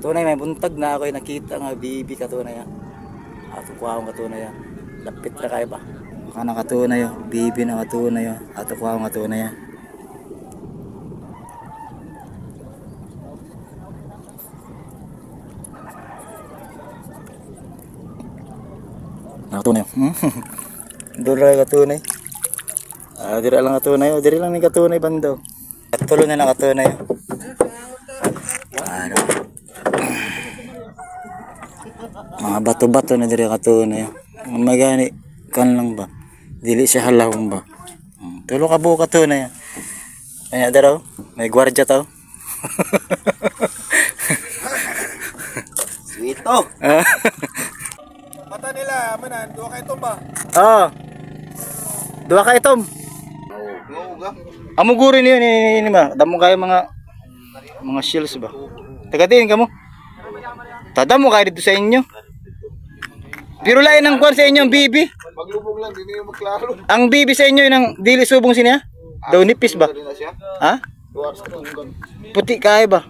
Tunay may buntag na ako nakita nga bibi katunay ya. Ato kuha katunay ya. Lapit ra kay ba? Kana katunay yo, bibi na katunay yo. Ato kuha katunay ya. Katunay. Dura katunay. Diri lang katunay, diri lang ni katunay bando. Tulo na katunay. Ano? Mga bato-bato na diri katunay. Magani kan lang ba? Dili siya halahom ba? Tulo ka buo katunay. Anya daraw, may gwardiya taw. Sweeto. Mata nila, manan, dua kay tumba. Oo. Dua ka itom. Amo guri niyo ni ba? Damo kayo mga shields ba? Tagatiin ka mo. Tadamo kayo dito sa inyo. Pero lain ang kwan sa inyo ang bibi. Maglubog lang, di niyo maklaro. Ang bibi sa inyo nang dili subong siya. Daw nipis ba? Ha? Puti kaay ba?